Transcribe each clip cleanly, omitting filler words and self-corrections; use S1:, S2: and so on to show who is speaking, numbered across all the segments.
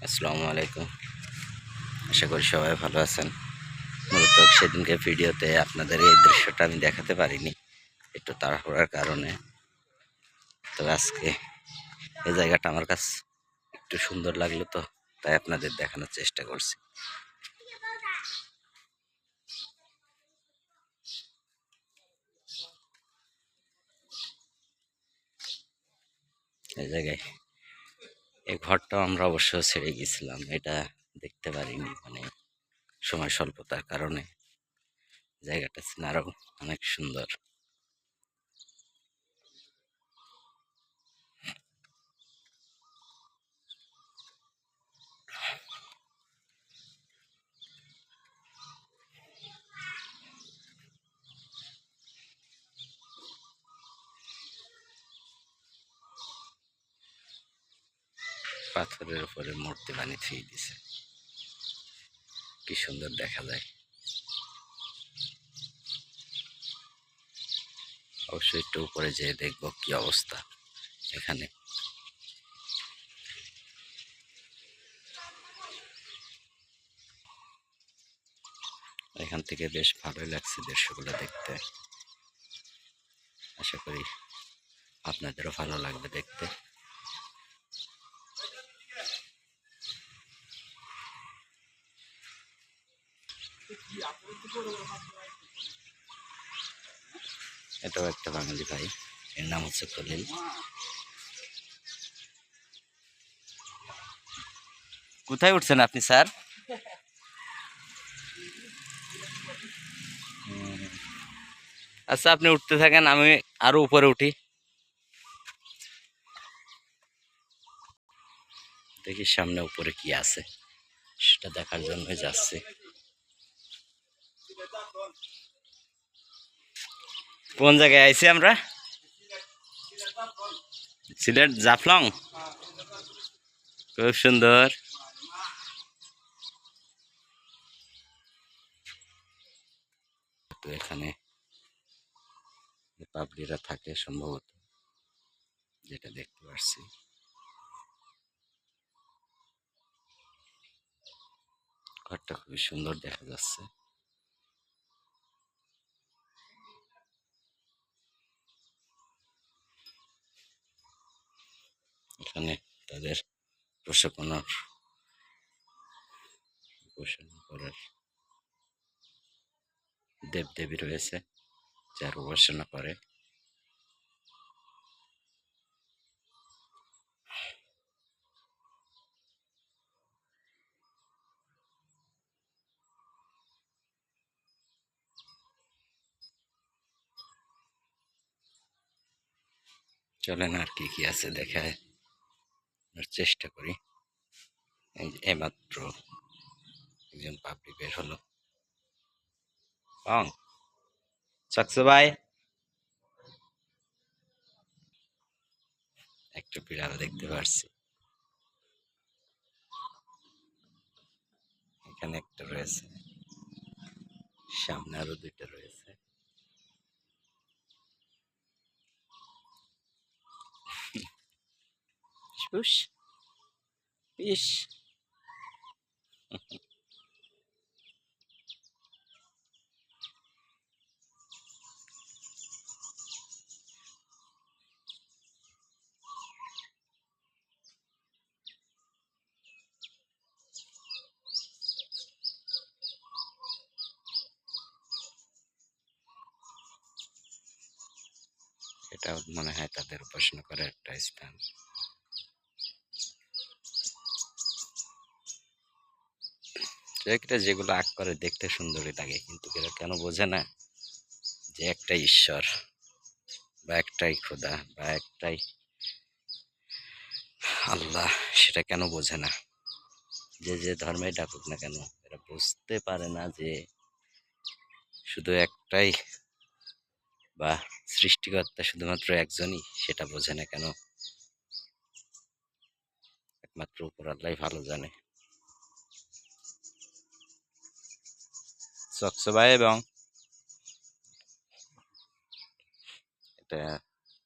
S1: আসসালামু আলাইকুম। আশা করি সবাই ভালো আছেন। মূলত সেদিনকে ভিডিওতে আপনাদের এই দৃশ্যটা আমি দেখাতে পারিনি, একটু তাড়াহুড়ার কারণে। তবে আজকে এই জায়গাটা আমার কাছে একটু সুন্দর লাগলো, তো তাই আপনাদের দেখানোর চেষ্টা করছি। এই জায়গায় এই ঘরটাও আমরা অবশ্য ছেড়ে গেছিলাম, এটা দেখতে পারিনি, মানে সময় স্বল্পতার কারণে। জায়গাটা ছিল আরও অনেক সুন্দর। পাথরের উপরে মূর্তি বানিয়ে থুয়ে দিছে, কি সুন্দর দেখা যায়। অবশ্যই একটু উপরে যেয়ে দেখবো কি অবস্থা এখানে। এখান থেকে বেশ ভালোই লাগছে দৃশ্যগুলো দেখতে। আশা করি আপনাদেরও ভালো লাগবে দেখতে। এটাও একটা বাঙালি ভাই, এর নাম হচ্ছে খলিল। কোথায় উঠছেন আপনি স্যার? আচ্ছা, আপনি উঠতে থাকেন, আমি আরো উপরে উঠি, দেখি সামনে উপরে কি আছে, সেটা দেখার জন্য যাচ্ছি। কোন জায়গায় আইছি আমরা? সিলেট জাফলং। খুব সুন্দর। তো এখানে পাবলিকরা থাকে সম্ভবত, যেটা দেখতে পাচ্ছি। ঘরটা খুবই সুন্দর দেখা যাচ্ছে। এখানে তাদের প্রশিক্ষণের উপাসনা করার দেবদেবী রয়েছে, যার উপাসনা করে। চলেন আর কি কি আছে দেখায় চেষ্টা করি। এইমাত্র একজন পাবলিক বের হলো। চাকসু ভাই, একটা বিড়াল দেখতে পাচ্ছি, এখানে একটা রয়েছে, সামনে আরো দুইটা রয়েছে। ইস, এটা মনে হয় তাদের উপাসনা করার একটা স্থান। যেগুলো আঁক করে দেখতে সুন্দরই লাগে, কিন্তু এরা কেন বোঝে না যে একটাই ঈশ্বর, বা একটাই খোদা, বা একটাই আল্লাহ, সেটা কেন বোঝে না। যে যে ধর্মে ডাকুক না কেন, এরা বুঝতে পারে না যে শুধু একটাই, বা সৃষ্টিকর্তা শুধুমাত্র একজনই, সেটা বোঝে না কেন। একমাত্র উপর আল্লাহ ভালো জানে। চকচবাই, এবং এটা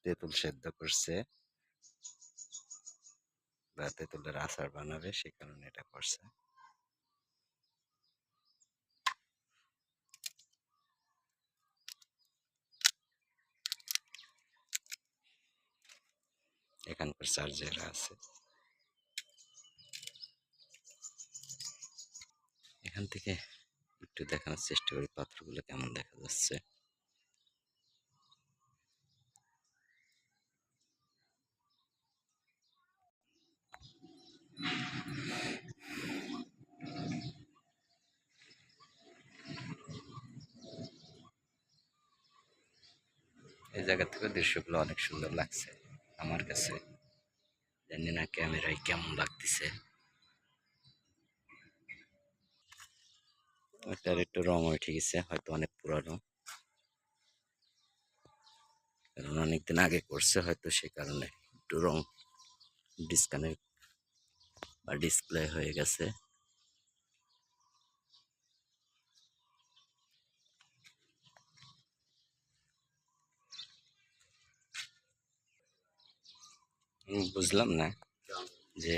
S1: তেঁতুল সেদ্ধ করছে, তেঁতুলের আচার বানাবে, সে কারণে এটা করছে। এখানকার চার্জেরা আছে, এখান থেকে একটু দেখানোর চেষ্টা করি পাথরগুলো কেমন দেখা যাচ্ছে। এই জায়গা থেকে দৃশ্যগুলো অনেক সুন্দর লাগছে আমার কাছে, জানি না ক্যামেরায় কেমন লাগতেছে। এটার একটু রং উঠে গেছে, হয়তো অনেক পুরানো, কারণ অনেকদিন আগে করছে হয়তো, সে কারণে একটু রং ডিসকানেক্ট বা ডিসপ্লে হয়ে গেছে। বুঝলাম না যে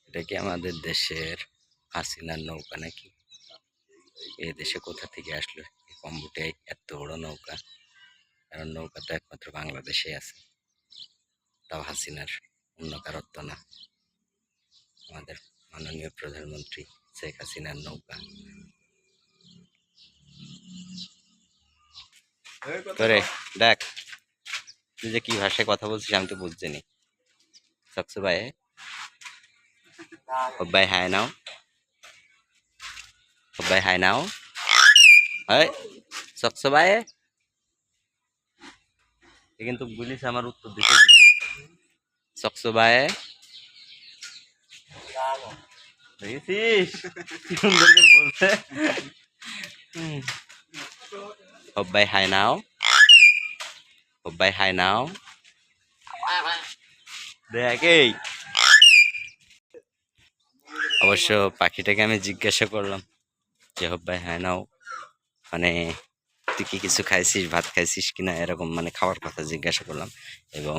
S1: এটা কি আমাদের দেশের হাসিনার নৌকা নাকি? এই দেশে কোথা থেকে আসলো এই কম্বোডিয়ায় এত বড় নৌকা? কারণ নৌকা তো একমাত্র বাংলাদেশে আছে, তাও হাসিনার, অন্য কারোর তো না, আমাদের মাননীয় প্রধানমন্ত্রী শেখ হাসিনার নৌকা। তোরে দেখ, তুই যে কি ভাষায় কথা বলছিস আমি তো বুঝছিনি। সকসে ভাই ভাই হাই নাও, ভাই হাই নাও, এই সকসে ভাই কিন্তু পুলিশ আমার উত্তর দিতে সকসে ভাই দেখেছিস কি সুন্দর করে বলছে। ভাই হাই নাও, ভাই হাই নাও, দেখ এই অবশ্য পাখিটাকে আমি জিজ্ঞাসা করলাম যে ভাই হাই নাও মানে তুই কি কিছু খাইছিস, ভাত খাইছিস কিনা, এরকম মানে খাওয়ার কথা জিজ্ঞাসা করলাম। এবং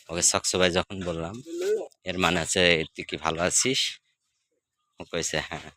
S1: ওকে সকসে ভাই যখন বললাম এর মানে হচ্ছে তুই কি ভালো আছিস, ও কইছে হ্যাঁ।